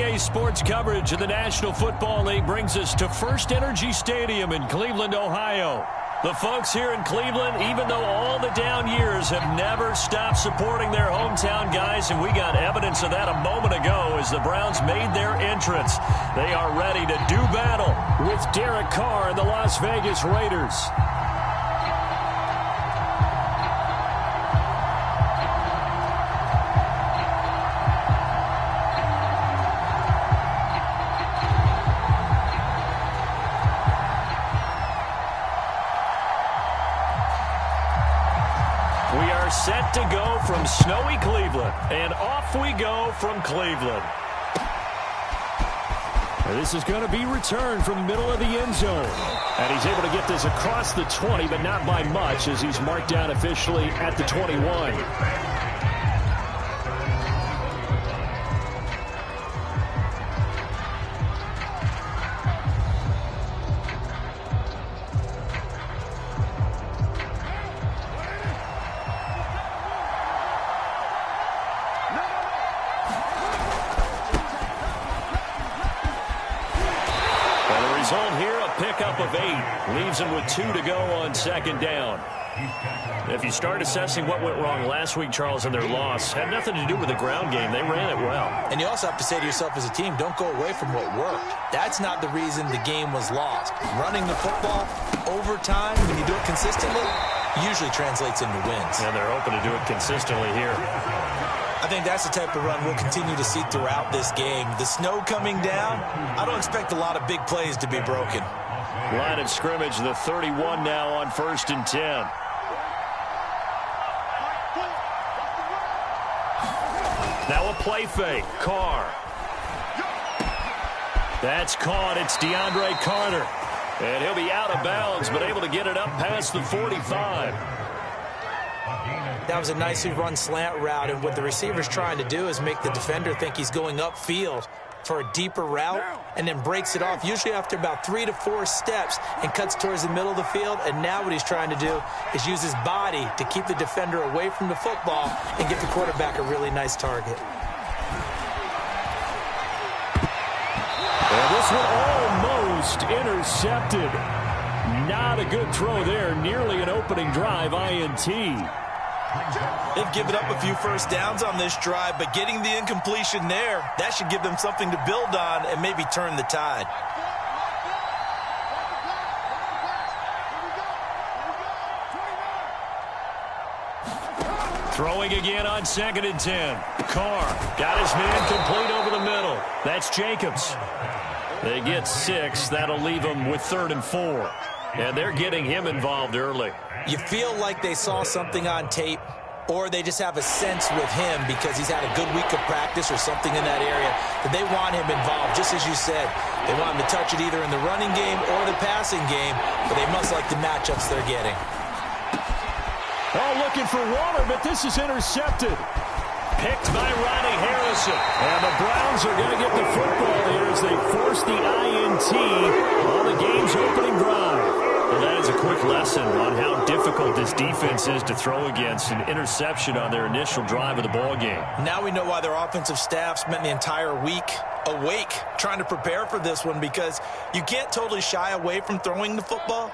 NBA sports coverage of the National Football League brings us to First Energy Stadium in Cleveland, Ohio. The folks here in Cleveland, even though all the down years, have never stopped supporting their hometown guys, and we got evidence of that a moment ago as the Browns made their entrance. They are ready to do battle with Derek Carr and the Las Vegas Raiders. Set to go from snowy Cleveland, and off we go from Cleveland. This is going to be returned from the middle of the end zone. And he's able to get this across the 20, but not by much, as he's marked down officially at the 21. Leaves him with 2 to go on second down. If you start assessing what went wrong last week, Charles, in their loss, had nothing to do with the ground game. They ran it well. And you also have to say to yourself as a team, don't go away from what worked. That's not the reason the game was lost. Running the football over time, when you do it consistently, usually translates into wins. And they're hoping to do it consistently here. I think that's the type of run we'll continue to see throughout this game. The snow coming down, I don't expect a lot of big plays to be broken. Line of scrimmage, the 31 now on 1st and 10. Now a play fake. Carr. That's caught. It's DeAndre Carter. And he'll be out of bounds, but able to get it up past the 45. That was a nicely run slant route, and what the receiver's trying to do is make the defender think he's going upfield for a deeper route, and then breaks it off, usually after about 3 to 4 steps, and cuts towards the middle of the field. And now what he's trying to do is use his body to keep the defender away from the football and give the quarterback a really nice target. And this one almost intercepted. Not a good throw there. Nearly an opening drive INT. They've given up a few first downs on this drive, but getting the incompletion there, that should give them something to build on and maybe turn the tide. Throwing again on 2nd and 10. Carr got his man complete over the middle. That's Jacobs. They get 6. That'll leave them with 3rd and 4. And they're getting him involved early. You feel like they saw something on tape, or they just have a sense with him because he's had a good week of practice or something in that area that they want him involved. Just as you said, they want him to touch it either in the running game or the passing game, but they must like the matchups they're getting. Oh, looking for water, but this is intercepted. Picked by Ronnie Harrison. And the Browns are going to get the football here as they force the INT on the game's opening drive. And that is a quick lesson on how difficult this defense is to throw against. An interception on their initial drive of the ball game. Now we know why their offensive staff spent the entire week awake trying to prepare for this one, because you can't totally shy away from throwing the football.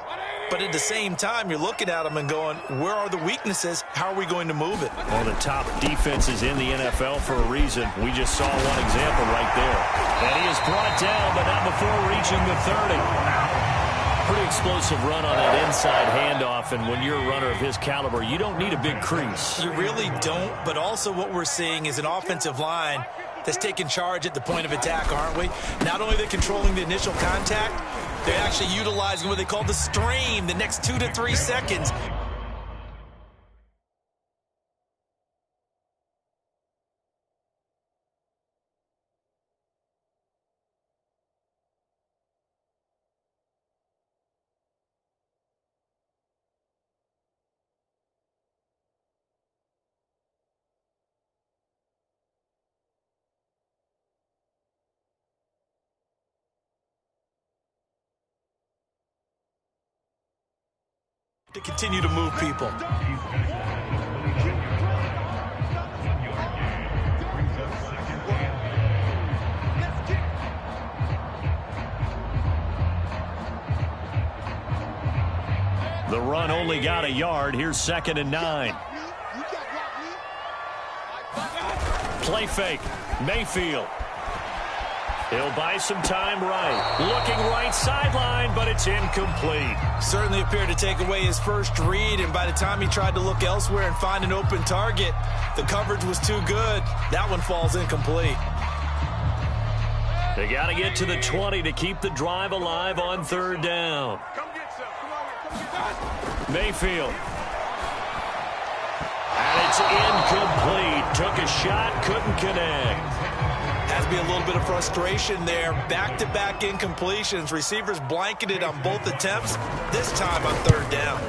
But at the same time, you're looking at them and going, where are the weaknesses? How are we going to move it? Well, the top defenses in the NFL for a reason. We just saw one example right there. And he is brought down, but not before reaching the 30. Pretty explosive run on that inside handoff, and when you're a runner of his caliber, you don't need a big crease. You really don't, but also what we're seeing is an offensive line that's taking charge at the point of attack, aren't we? Not only are they controlling the initial contact, they're actually utilizing what they call the strain the next 2 to 3 seconds. To continue to move people. The run only got a yard. Here's 2nd and 9. Play fake. Mayfield. He'll buy some time right. Looking right sideline, but it's incomplete. Certainly appeared to take away his first read, and by the time he tried to look elsewhere and find an open target, the coverage was too good. That one falls incomplete. They got to get to the 20 to keep the drive alive on 3rd down. Mayfield. And it's incomplete. Took a shot, couldn't connect. Has to be a little bit of frustration there. Back-to-back incompletions. Receivers blanketed on both attempts, this time on 3rd down.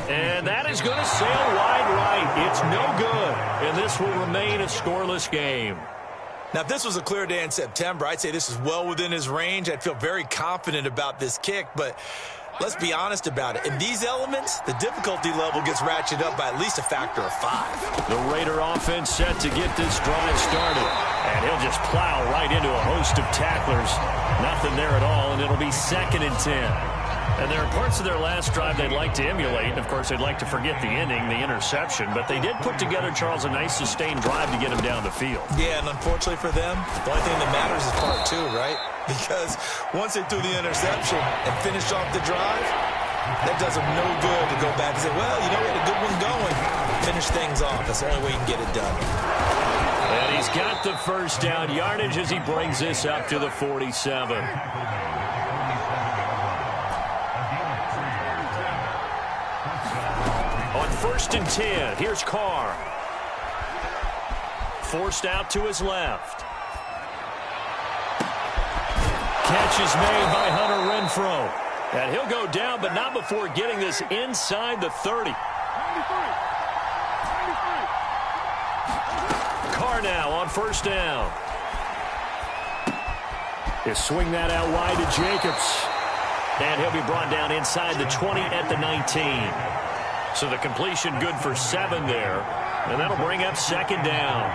And that is going to sail wide right. It's no good. And this will remain a scoreless game. Now, if this was a clear day in September, I'd say this is well within his range. I'd feel very confident about this kick, but let's be honest about it. In these elements, the difficulty level gets ratcheted up by at least a factor of 5. The Raider offense set to get this drive started. And he'll just plow right into a host of tacklers. Nothing there at all, and it'll be 2nd and 10. And there are parts of their last drive they'd like to emulate. And, of course, they'd like to forget the ending, the interception. But they did put together, Charles, a nice sustained drive to get him down the field. Yeah, and unfortunately for them, the only thing that matters is part 2, right? Because once they threw the interception and finished off the drive, that does them no good to go back and say, well, you know, we had a good one going. Finish things off. That's the only way you can get it done. And he's got the first down yardage as he brings this up to the 47. On 1st and 10, here's Carr. Forced out to his left. Catch is made by Hunter Renfrow. And he'll go down, but not before getting this inside the 30. Carr now on 1st down. He'll swing that out wide to Jacobs. And he'll be brought down inside the 20 at the 19. So the completion good for 7 there. And that'll bring up 2nd down.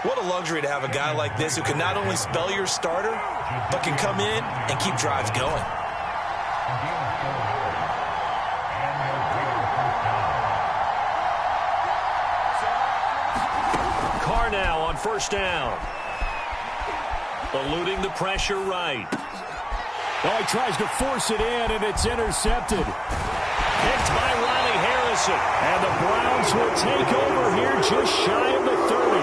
What a luxury to have a guy like this who can not only spell your starter, but can come in and keep drives going. Carr now on 1st down. Eluding the pressure right. Oh, he tries to force it in, and it's intercepted. Picked by Riley Harrison. And the Browns will take over here just shy of the 30.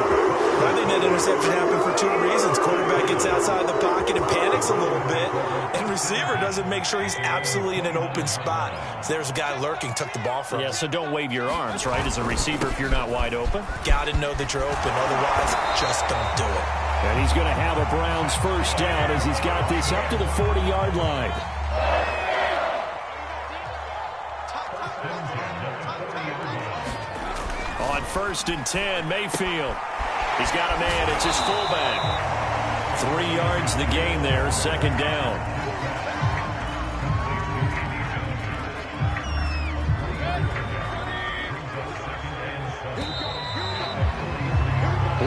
I think that interception happened for 2 reasons. Quarterback gets outside the pocket and panics a little bit, and receiver doesn't make sure he's absolutely in an open spot. So there's a guy lurking, took the ball from him. Yeah, so don't wave your arms, right, as a receiver if you're not wide open. Got to know that you're open. Otherwise, just don't do it. And he's going to have a Browns first down as he's got this up to the 40-yard line. On 1st and 10, Mayfield. He's got a man. It's his fullback. 3 yards the gain there, 2nd down.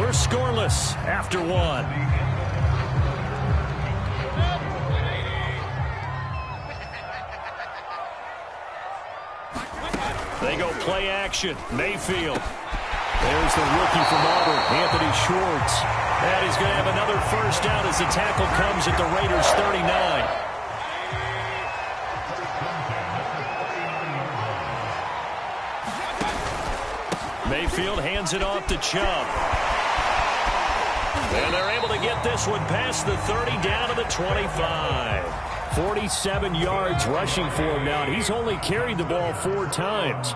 We're scoreless after 1. They go play action. Mayfield. There's the rookie from Auburn, Anthony Schwartz. And he's going to have another first down as the tackle comes at the Raiders' 39. Mayfield hands it off to Chubb. And they're able to get this one past the 30 down to the 25. 47 yards rushing for him now, and he's only carried the ball 4 times.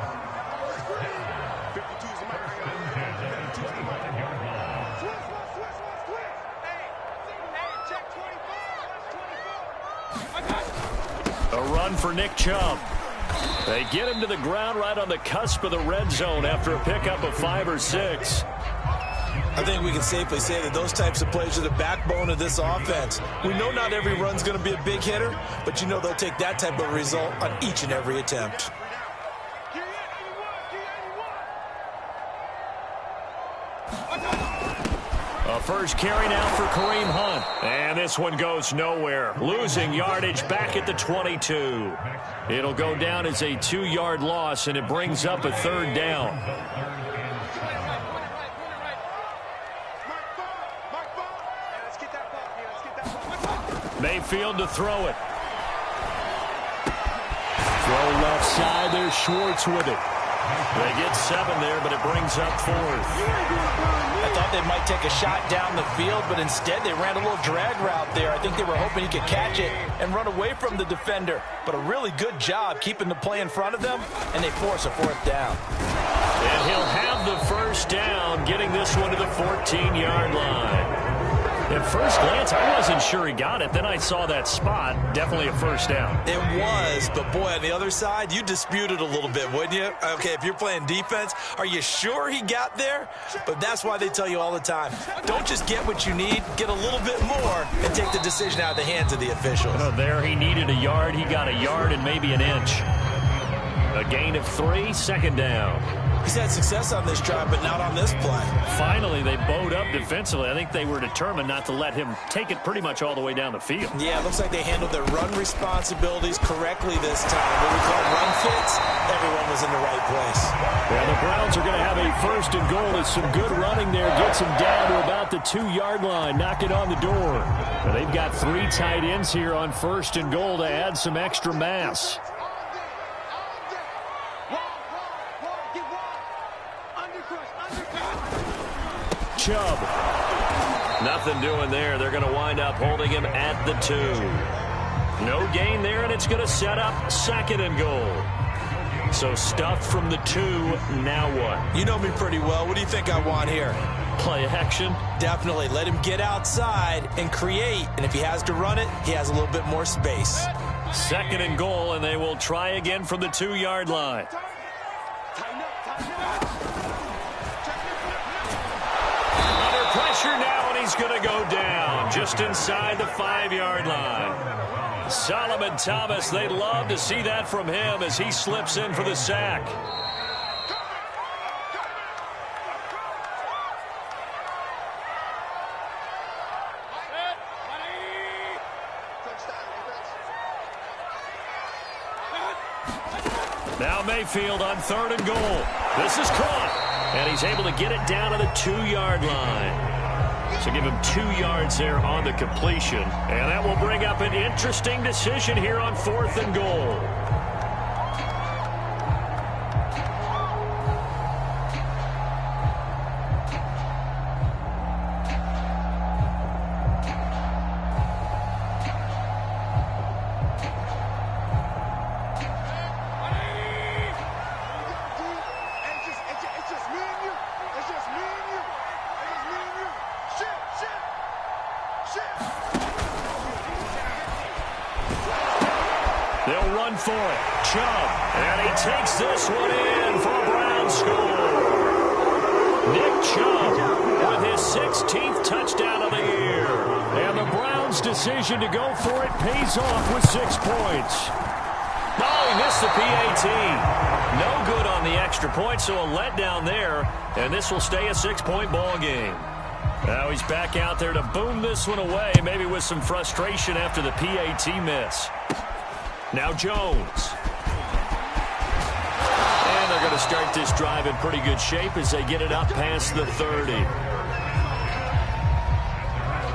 A run for Nick Chubb. They get him to the ground right on the cusp of the red zone after a pickup of 5 or 6. I think we can safely say that those types of plays are the backbone of this offense. We know not every run's going to be a big hitter, but you know they'll take that type of result on each and every attempt. A first carry now for Kareem Hunt. And this one goes nowhere. Losing yardage back at the 22. It'll go down as a 2-yard loss, and it brings up a third down. Mayfield to throw it. Throw left side. There's Schwartz with it. They get 7 there, but it brings up 4th. I thought they might take a shot down the field, but instead they ran a little drag route there. I think they were hoping he could catch it and run away from the defender. But a really good job keeping the play in front of them, and they force a 4th down. And he'll have the first down, getting this one to the 14-yard line. At first glance, I wasn't sure he got it. Then I saw that spot. Definitely a first down. It was, but boy, on the other side, you disputed a little bit, wouldn't you? Okay, if you're playing defense, are you sure he got there? But that's why they tell you all the time, don't just get what you need, get a little bit more, and take the decision out of the hands of the officials. There he needed a yard. He got a yard and maybe an inch. A gain of 3, second down. He's had success on this drive, but not on this play. Finally, they bowed up defensively. I think they were determined not to let him take it pretty much all the way down the field. Yeah, it looks like they handled their run responsibilities correctly this time. What we call run fits, everyone was in the right place. Yeah, the Browns are going to have a first and goal. It's some good running there. Gets him down to about the 2-yard line. Knock it on the door. But they've got 3 tight ends here on first and goal to add some extra mass. Chubb. Nothing doing there. They're going to wind up holding him at the 2. No gain there, and it's going to set up second and goal. So stuffed from the 2. Now what? You know me pretty well. What do you think I want here? Play action? Definitely. Let him get outside and create. And if he has to run it, he has a little bit more space. Second and goal, and they will try again from the 2-yard line. Pressure now, and he's going to go down just inside the 5-yard line. Solomon Thomas, they'd love to see that from him as he slips in for the sack. Now Mayfield on 3rd and goal. This is caught. And he's able to get it down to the 2-yard line. So give him 2 yards there on the completion. And that will bring up an interesting decision here on 4th and goal. They'll run for it. Chubb. And he takes this one in for a Brown score. Nick Chubb with his 16th touchdown of the year. And the Browns' decision to go for it pays off with 6 points. Oh, he missed the PAT. No good on the extra point, so a letdown there. And this will stay a 6-point ball game. Now he's back out there to boom this one away, maybe with some frustration after the PAT miss. Now Jones. And they're going to start this drive in pretty good shape as they get it up past the 30.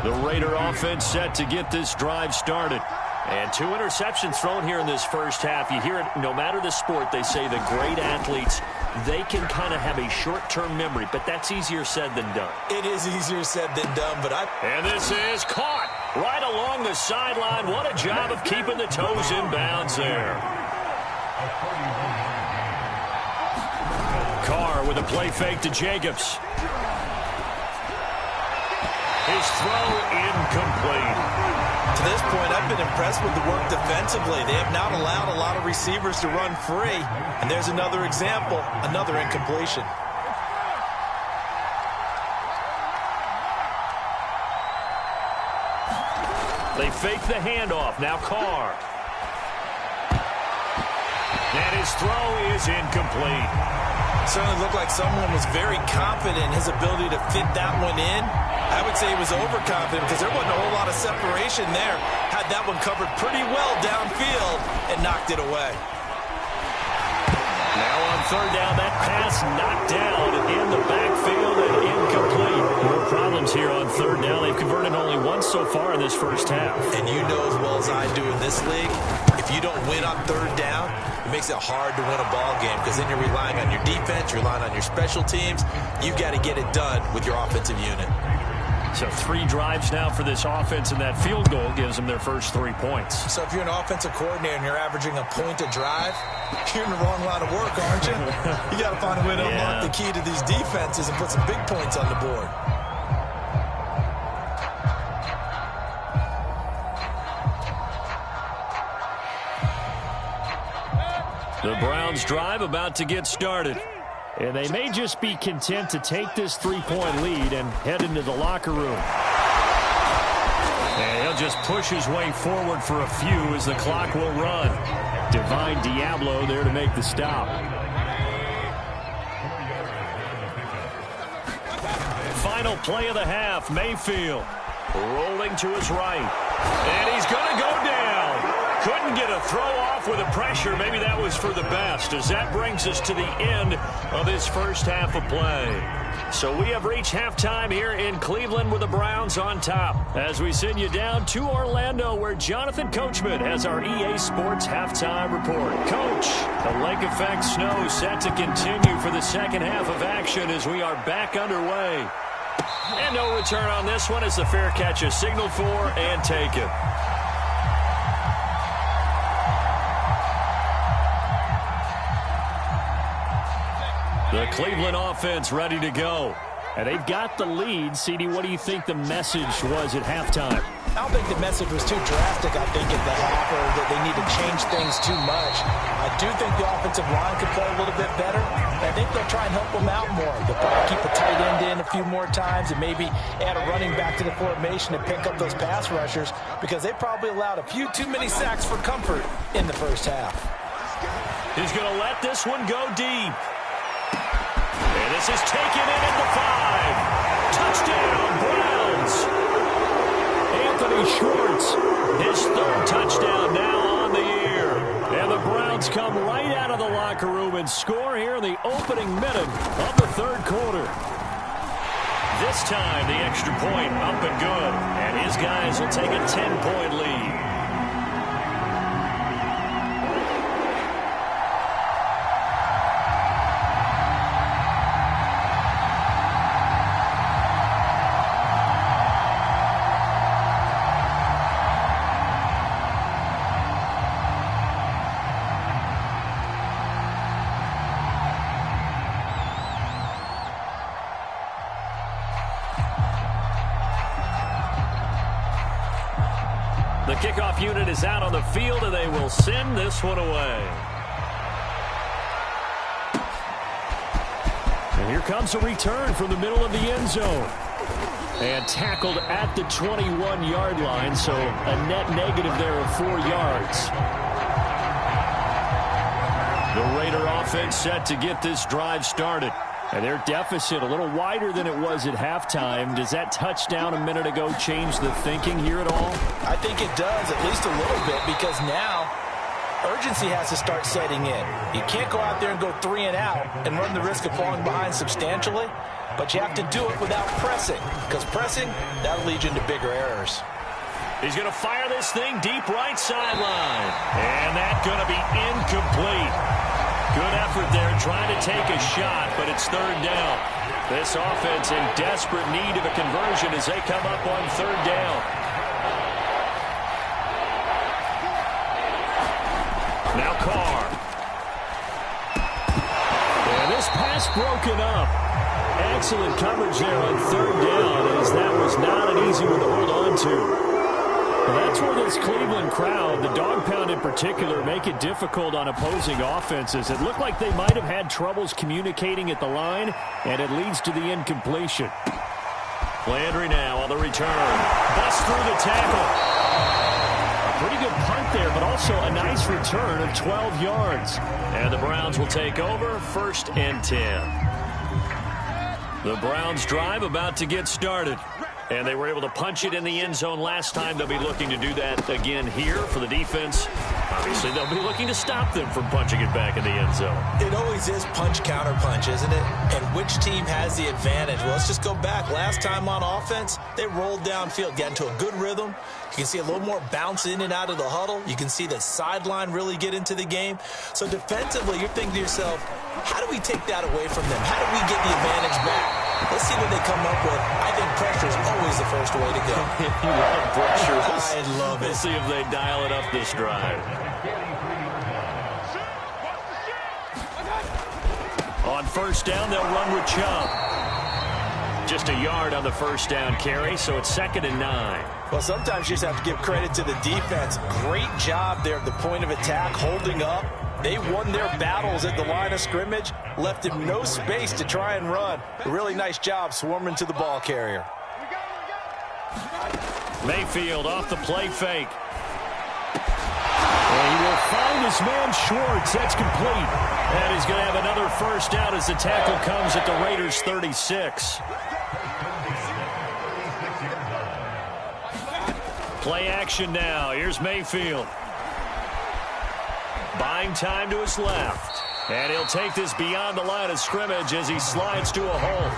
The Raider offense set to get this drive started. And 2 interceptions thrown here in this first half. You hear it, no matter the sport, they say the great athletes, they can kind of have a short-term memory, but that's easier said than done. It is easier said than done, but And this is caught right along the sideline. What a job of keeping the toes in bounds there. Carr with a play fake to Jacobs. His throw incomplete. To this point, I've been impressed with the work defensively. They have not allowed a lot of receivers to run free. And there's another example, another incompletion. They fake the handoff. Now Carr. And his throw is incomplete. Certainly looked like someone was very confident in his ability to fit that one in. I would say he was overconfident because there wasn't a whole lot of separation there. Had that one covered pretty well downfield and knocked it away. Now on third down, that pass knocked down in the backfield and incomplete. More problems here on third down. They've converted only once so far in this first half. And you know as well as I do in this league, if you don't win on third down, it makes it hard to win a ball game because then you're relying on your defense, you're relying on your special teams. You've got to get it done with your offensive unit. So 3 drives now for this offense, and that field goal gives them their first 3 points. So if you're an offensive coordinator and you're averaging a point a drive, you're in the wrong line of work, aren't you? You got to find a way to unlock the key to these defenses and put some big points on the board. The Browns drive about to get started. And they may just be content to take this 3-point lead and head into the locker room. And he'll just push his way forward for a few as the clock will run. Divine Diablo there to make the stop. Final play of the half, Mayfield rolling to his right. And he's going to go down. Couldn't get a throw off with the pressure. Maybe that was for the best, as that brings us to the end of this first half of play. So we have reached halftime here in Cleveland with the Browns on top, as we send you down to Orlando, where Jonathan Coachman has our EA Sports halftime report. Coach, the lake effect snow set to continue for the second half of action as we are back underway. And no return on this one as the fair catch is signaled for and taken. The Cleveland offense ready to go. And they've got the lead. CD, what do you think the message was at halftime? I don't think the message was too drastic, I think, at the half, or that they need to change things too much. I do think the offensive line could play a little bit better. I think they'll try and help them out more. They'll probably keep a tight end in a few more times and maybe add a running back to the formation to pick up those pass rushers, because they probably allowed a few too many sacks for comfort in the first half. He's going to let this one go deep. And this is taken in at the 5. Touchdown, Browns. Anthony Schwartz, his 3rd touchdown now on the year. And the Browns come right out of the locker room and score here in the opening minute of the 3rd quarter. This time, the extra point up and good. And his guys will take a 10-point lead. The kickoff unit is out on the field, and they will send this one away. And here comes a return from the middle of the end zone. And tackled at the 21-yard line, so a net negative there of 4 yards. The Raider offense set to get this drive started. And their deficit a little wider than it was at halftime. Does that touchdown a minute ago change the thinking here at all? I think it does, at least a little bit, because now urgency has to start setting in. You can't go out there and go 3 and out and run the risk of falling behind substantially, but you have to do it without pressing, because pressing, that'll lead you into bigger errors. He's going to fire this thing deep right sideline. And that's going to be incomplete. Good effort there trying to take a shot, but it's 3rd down. This offense in desperate need of a conversion as they come up on 3rd down. Now Carr. And this pass broken up. Excellent coverage there on 3rd down, as that was not an easy one to hold on to. Well, that's where this Cleveland crowd, the dog pound in particular, make it difficult on opposing offenses. It looked like they might have had troubles communicating at the line, and it leads to the incompletion. Landry now on the return. Busts through the tackle. A pretty good punt there, but also a nice return of 12 yards. And the Browns will take over, 1st and 10. The Browns drive about to get started. And they were able to punch it in the end zone last time. They'll be looking to do that again here for the defense. Obviously, they'll be looking to stop them from punching it back in the end zone. It always is punch-counter-punch, isn't it? And which team has the advantage? Well, let's just go back. Last time on offense, they rolled downfield, got into a good rhythm. You can see a little more bounce in and out of the huddle. You can see the sideline really get into the game. So defensively, you're thinking to yourself, how do we take that away from them? How do we get the advantage back? Let's see what they come up with. I think pressure is always the first way to go. You love pressure. I love it. We'll see if they dial it up this drive. On first down, they'll run with Chubb. Just a yard on the first down carry, so it's 2nd and 9. Well, sometimes you just have to give credit to the defense. Great job there at the point of attack, holding up. They won their battles at the line of scrimmage, left him no space to try and run. A really nice job swarming to the ball carrier. Mayfield off the play fake. And he will find his man Schwartz. That's complete. And he's going to have another first down as the tackle comes at the Raiders' 36. Play action now. Here's Mayfield. Buying time to his left. And he'll take this beyond the line of scrimmage as he slides to a hole.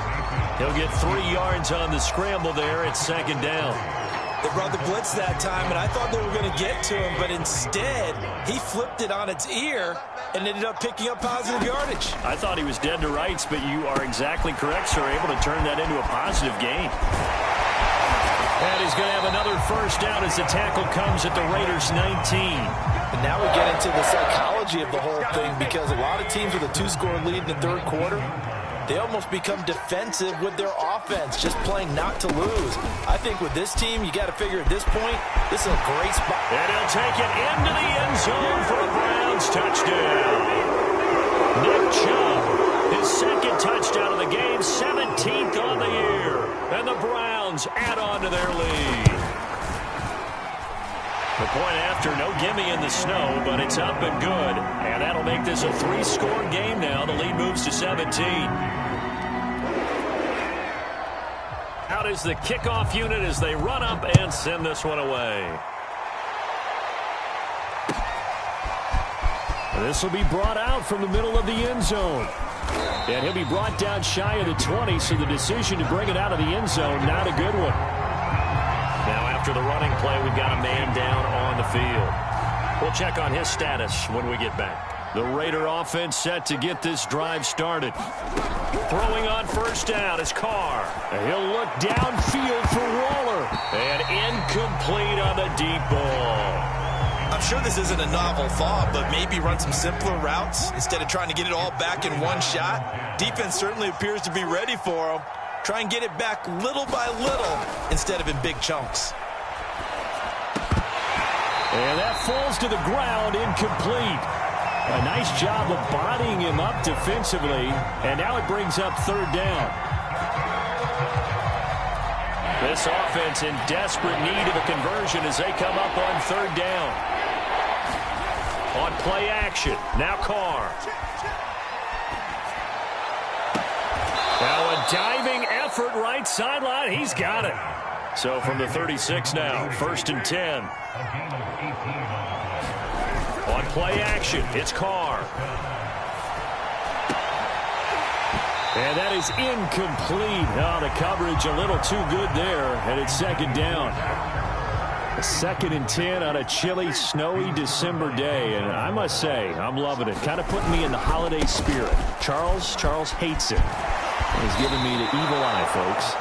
He'll get 3 yards on the scramble there at 2nd down. They brought the blitz that time, and I thought they were going to get to him, but instead, he flipped it on its ear and ended up picking up positive yardage. I thought he was dead to rights, but you are exactly correct, sir. Able to turn that into a positive gain. And he's going to have another first down as the tackle comes at the Raiders' 19. And now we get into the psychology of the whole thing, because a lot of teams with a 2-score lead in the third quarter, they almost become defensive with their offense, just playing not to lose. I think with this team, you got to figure at this point, this is a great spot. And he'll take it into the end zone for a Browns touchdown. Nick Chubb, his 2nd touchdown of the game, 17th on the year. And the Browns add on to their lead. The point after, no gimme in the snow, but it's up and good. And that'll make this a 3-score game now. The lead moves to 17. Out is the kickoff unit as they run up and send this one away. This will be brought out from the middle of the end zone. And he'll be brought down shy of the 20, so the decision to bring it out of the end zone, not a good one. Now after the running play, we've got a man down on the field. We'll check on his status when we get back. The Raider offense set to get this drive started. Throwing on first down is Carr. He'll look downfield for Waller. And incomplete on the deep ball. I'm sure this isn't a novel thought, but maybe run some simpler routes instead of trying to get it all back in one shot. Defense certainly appears to be ready for him. Try and get it back little by little instead of in big chunks. And that falls to the ground, incomplete. A nice job of bodying him up defensively, and now it brings up 3rd down. This offense in desperate need of a conversion as they come up on 3rd down. On play action, now Carr. Now a diving effort right sideline. He's got it. So from the 36 now, 1st and 10. On play action, it's Carr. And that is incomplete. Oh, the coverage a little too good there, and it's 2nd down. 2nd and 10 on a chilly, snowy December day. And I must say, I'm loving it. Kind of putting me in the holiday spirit. Charles hates it. He's giving me the evil eye, folks.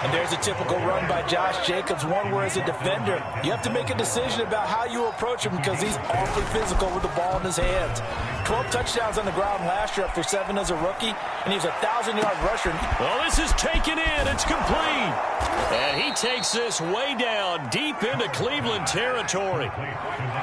And there's a typical run by Josh Jacobs, one where as a defender, you have to make a decision about how you approach him because he's awfully physical with the ball in his hands. 12 touchdowns on the ground last year after 7 as a rookie, and he's a 1,000-yard rusher. Well, this is taken in. It's complete. And he takes this way down, deep into Cleveland territory.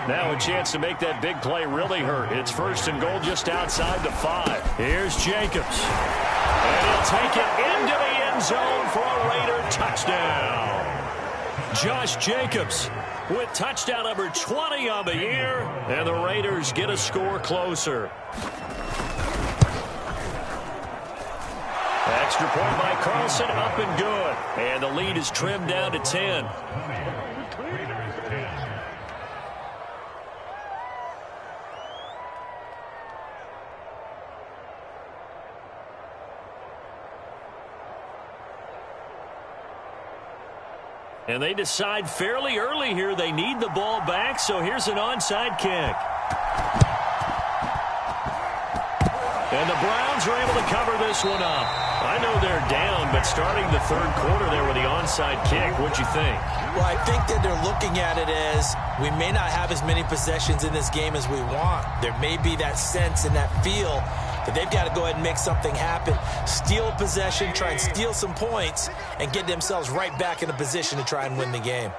Now a chance to make that big play really hurt. It's 1st and goal just outside the 5. Here's Jacobs. And he'll take it into the end zone for a Raider touchdown. Josh Jacobs with touchdown number 20 on the year, and the Raiders get a score closer. Extra point by Carlson, up and good. And the lead is trimmed down to 10. And they decide fairly early here they need the ball back, so here's an onside kick. And the Browns are able to cover this one up. I know they're down, but starting the third quarter there with the onside kick, what'd you think? Well, I think that they're looking at it as we may not have as many possessions in this game as we want. There may be that sense and that feel that they've got to go ahead and make something happen. Steal a possession, try and steal some points, and get themselves right back in a position to try and win the game.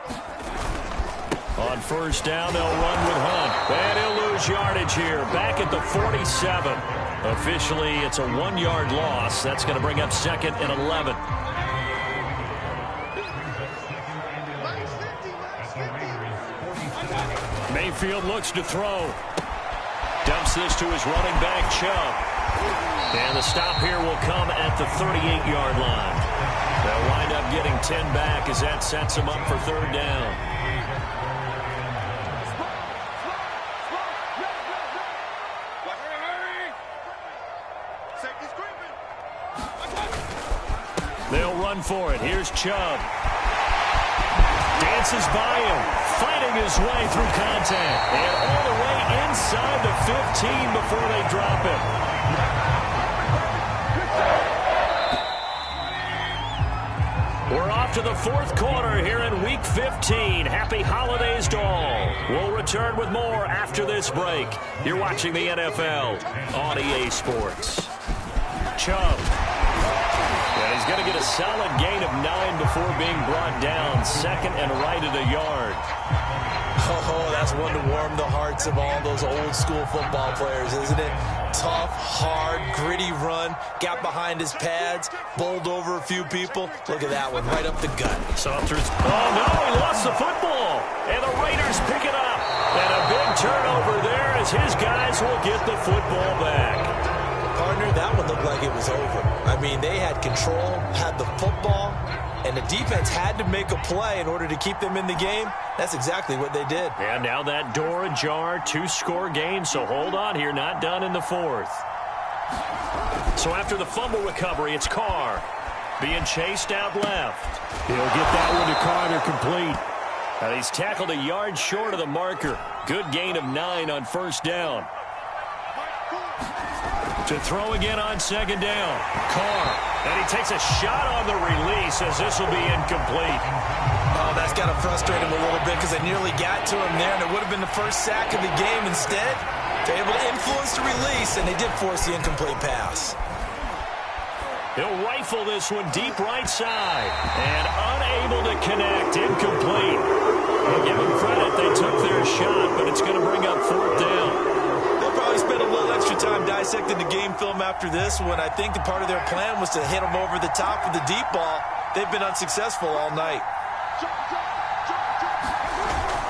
On first down, they'll run with Hunt. And he'll lose yardage here, back at the 47. Officially, it's a 1-yard loss. That's going to bring up 2nd and 11. Mayfield looks to throw. Dumps this to his running back, Chubb. And the stop here will come at the 38-yard line. They'll wind up getting 10 back as that sets them up for third down. They'll run for it. Here's Chubb. Dances by him, fighting his way through contact. And all the way inside the 15 before they drop him. We're off to the fourth quarter here in Week 15. Happy holidays to all. We'll return with more after this break. You're watching the NFL on EA Sports. Chubb. And he's going to get a solid gain of 9 before being brought down. 2nd and right at a yard. Oh, that's one to warm the hearts of all those old school football players, isn't it? Tough, hard, gritty run. Got behind his pads, bowled over a few people. Look at that one, right up the gut. Saunders. Oh, no, he lost the football. And the Raiders pick it up. And a big turnover there as his guys will get the football back. Partner, that one looked like it was over. I mean, they had control, had the football, and the defense had to make a play in order to keep them in the game. That's exactly what they did. And now that door ajar, 2-score game, so hold on here, not done in the fourth. So after the fumble recovery, it's Carr being chased out left. He'll get that one to Carter complete. And he's tackled a yard short of the marker. Good gain of 9 on first down. To throw again on second down. Carr. And he takes a shot on the release as this will be incomplete. Oh, that's got to frustrate him a little bit because they nearly got to him there, and it would have been the first sack of the game. Instead, they're able to influence the release, and they did force the incomplete pass. He'll rifle this one deep right side. And unable to connect. Incomplete. We'll give them credit. They took their shot, but it's going to bring up fourth down. Probably spend a little extra time dissecting the game film after this when I think the part of their plan was to hit them over the top with the deep ball. They've been unsuccessful all night.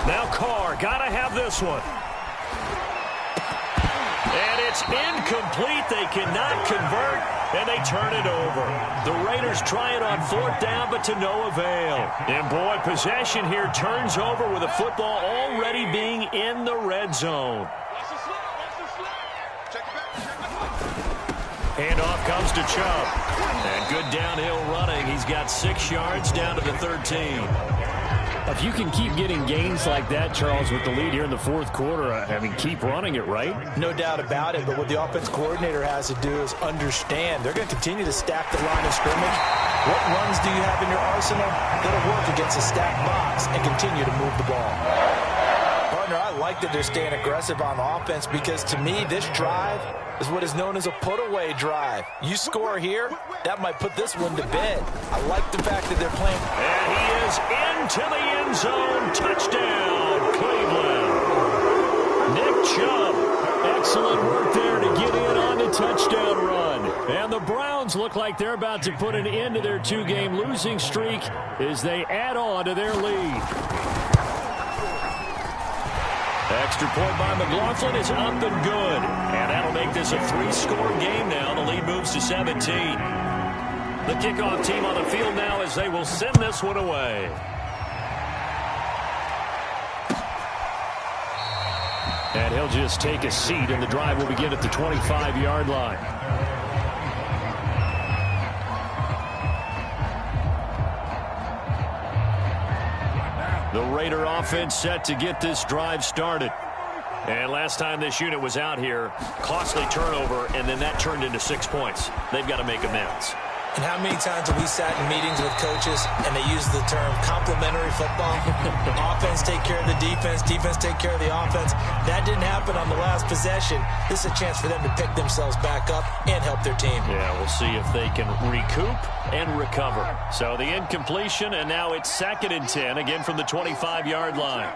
Now Carr, gotta have this one. And it's incomplete. They cannot convert, and they turn it over. The Raiders try it on fourth down, but to no avail. And boy, possession here turns over with the football already being in the red zone. Handoff comes to Chubb. And good downhill running. He's got 6 yards down to the 13. If you can keep getting gains like that, Charles, with the lead here in the fourth quarter, I mean, keep running it, right? No doubt about it, but what the offense coordinator has to do is understand they're going to continue to stack the line of scrimmage. What runs do you have in your arsenal that'll work against a stacked box and continue to move the ball? Partner, I like that they're staying aggressive on offense because, to me, this drive is what is known as a put-away drive. You score here, that might put this one to bed. I like the fact that they're playing. And he is into the end zone. Touchdown, Cleveland. Nick Chubb. Excellent work there to get in on the touchdown run. And the Browns look like they're about to put an end to their 2-game losing streak as they add on to their lead. Extra point by McLaughlin is up and good. And that'll make this a 3-score game now. The lead moves to 17. The kickoff team on the field now as they will send this one away. And he'll just take a seat, and the drive will begin at the 25-yard line. The Raider offense set to get this drive started. And last time this unit was out here, costly turnover, and then that turned into 6 points. They've got to make amends. And how many times have we sat in meetings with coaches and they use the term complementary football? Offense take care of the defense, defense take care of the offense. That didn't happen on the last possession. This is a chance for them to pick themselves back up and help their team. Yeah, we'll see if they can recoup and recover. So the incompletion, and now it's 2nd and 10, again from the 25-yard line.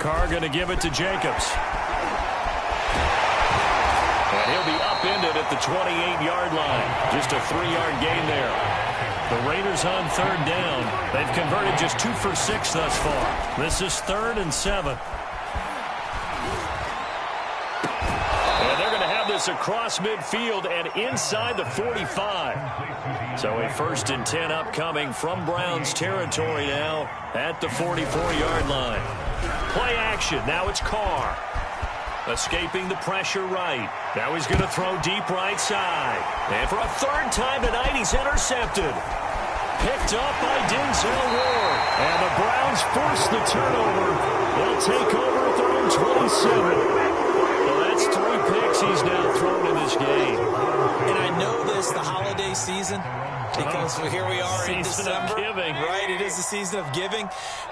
Carr going to give it to Jacobs. And he'll be upended at the 28-yard line. Just a 3-yard gain there. The Raiders on 3rd down. They've converted just 2 for 6 thus far. This is 3rd and 7. And they're going to have this across midfield and inside the 45. So a 1st and 10 upcoming from Browns territory now at the 44-yard line. Play action. Now it's Carr. Escaping the pressure right. Now he's going to throw deep right side. And for a 3rd time tonight, he's intercepted. Picked up by Denzel Ward. And the Browns force the turnover. They'll take over at their own 27. Well, that's 3 picks he's now thrown in this game. And I know this, the holiday season, because here we are in December. Season of giving. Right, it is the season of giving.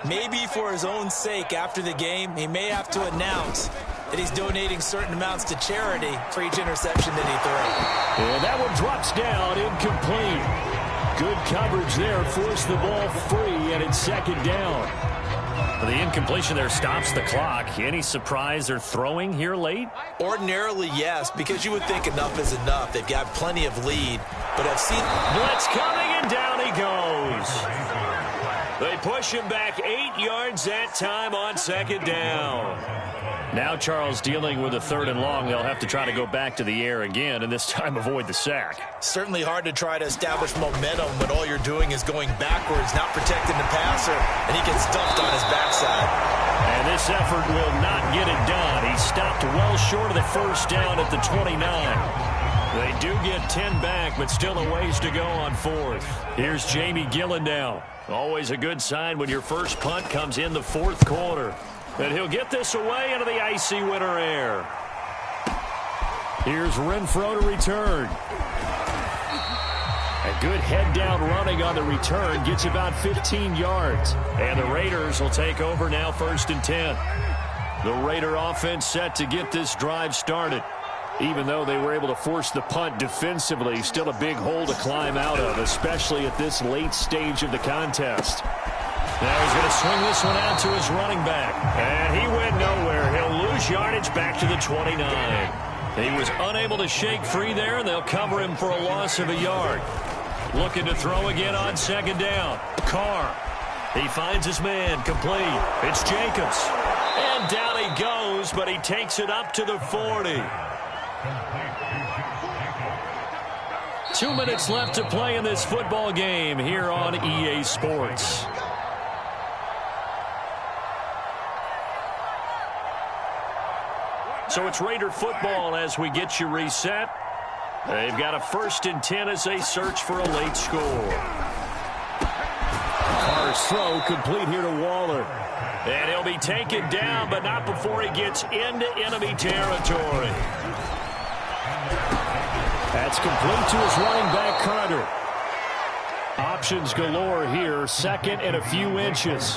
Maybe for his own sake after the game, he may have to announce that he's donating certain amounts to charity for each interception that he throws. And that one drops down, incomplete. Good coverage there, forced the ball free, and it's 2nd down. The incompletion there stops the clock. Any surprise they're throwing here late? Ordinarily, yes, because you would think enough is enough. They've got plenty of lead, but I've seen... Blitz coming, and down he goes. They push him back 8 yards that time on 2nd down. Now Charles dealing with a 3rd and long. They'll have to try to go back to the air again, and this time avoid the sack. Certainly hard to try to establish momentum when all you're doing is going backwards, not protecting the passer, and he gets stuffed on his backside. And this effort will not get it done. He stopped well short of the 1st down at the 29. They do get 10 back, but still a ways to go on 4th. Here's Jamie Gillen now. Always a good sign when your first punt comes in the 4th quarter. And he'll get this away into the icy winter air. Here's Renfro to return. A good head-down running on the return. Gets about 15 yards. And the Raiders will take over now 1st and 10. The Raider offense set to get this drive started. Even though they were able to force the punt defensively, still a big hole to climb out of, especially at this late stage of the contest. Now he's going to swing this one out to his running back. And he went nowhere. He'll lose yardage back to the 29. He was unable to shake free there, and they'll cover him for a loss of a yard. Looking to throw again on 2nd down. Carr. He finds his man. Complete. It's Jacobs. And down he goes, but he takes it up to the 40. 2 minutes left to play in this football game here on EA Sports. So it's Raider football as we get you reset. They've got a 1st and 10 as they search for a late score. Carr's throw complete here to Waller. And he'll be taken down, but not before he gets into enemy territory. That's complete to his running back, Carter. Options galore here. 2nd and a few inches.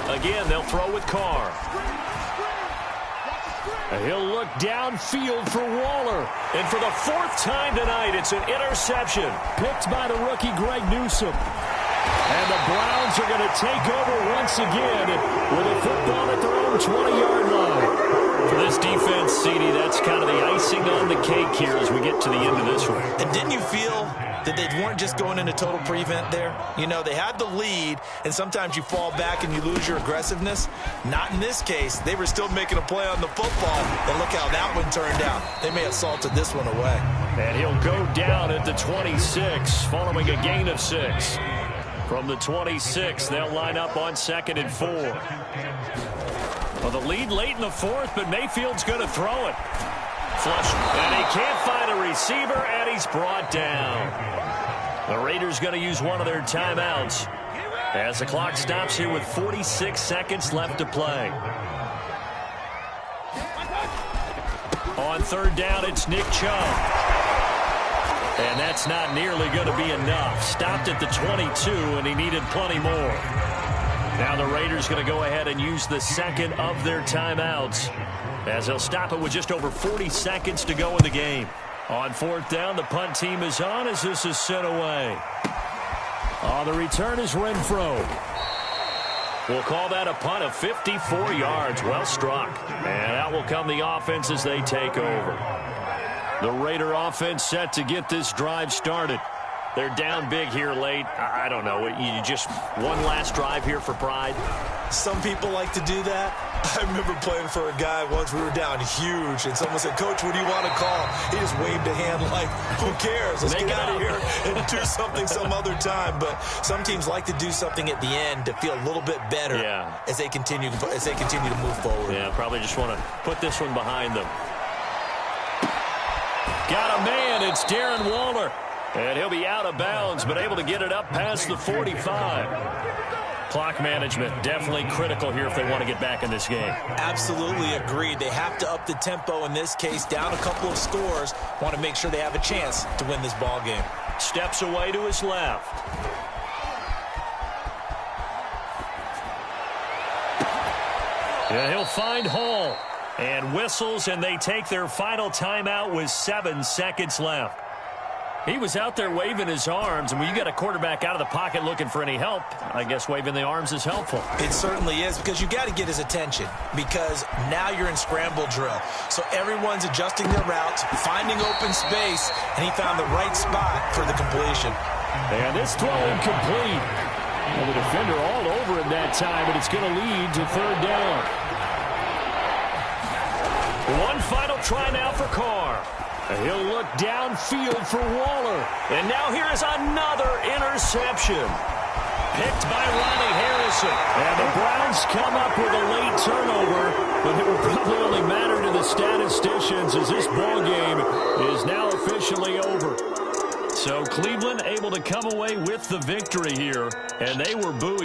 Again, they'll throw with Carr. He'll look downfield for Waller. And for the 4th time tonight, it's an interception. Picked by the rookie Greg Newsome. And the Browns are going to take over once again with a football at their own 20-yard line. For this defense, CD, that's kind of the icing on the cake here as we get to the end of this one. And didn't you feel that they weren't just going into total prevent there. You know, they had the lead, and sometimes you fall back and you lose your aggressiveness. Not in this case. They were still making a play on the football, and look how that one turned out. They may have salted this one away. And he'll go down at the 26, following a gain of 6. From the 26, they'll line up on 2nd and 4. Well, the lead late in the 4th, but Mayfield's going to throw it. Flush, and he can't find a receiver, and he's brought down. The Raiders going to use one of their timeouts as the clock stops here with 46 seconds left to play. On 3rd down, it's Nick Chubb. And that's not nearly going to be enough. Stopped at the 22, and he needed plenty more. Now the Raiders going to go ahead and use the 2nd of their timeouts, as they'll stop it with just over 40 seconds to go in the game. On 4th down, the punt team is on as this is sent away. On the return is Renfro. We'll call that a punt of 54 yards. Well struck. And out will come the offense as they take over. The Raider offense set to get this drive started. They're down big here late. I don't know. You just one last drive here for pride. Some people like to do that. I remember playing for a guy once. We were down huge, and someone said, "Coach, what do you want to call?" He just waved a hand like, "Who cares? Let's get out of here and do something some other time." But some teams like to do something at the end to feel a little bit better as they continue to move forward. Yeah, probably just want to put this one behind them. Got a man. It's Darren Waller. And he'll be out of bounds, but able to get it up past the 45. Clock management definitely critical here if they want to get back in this game. Absolutely agreed. They have to up the tempo in this case, down a couple of scores. Want to make sure they have a chance to win this ball game. Steps away to his left. Yeah, he'll find Hall. And whistles, and they take their final timeout with 7 seconds left. He was out there waving his arms, and when you get a quarterback out of the pocket looking for any help, I guess waving the arms is helpful. It certainly is, because you got to get his attention, because now you're in scramble drill. So everyone's adjusting their routes, finding open space, and he found the right spot for the completion. And this throw incomplete. And the defender all over him that time, and it's going to lead to 3rd down. One final try now for Carr. He'll look downfield for Waller. And now here is another interception. Picked by Ronnie Harrison. And the Browns come up with a late turnover, but it will probably only matter to the statisticians as this ball game is now officially over. So Cleveland able to come away with the victory here, and they were buoyed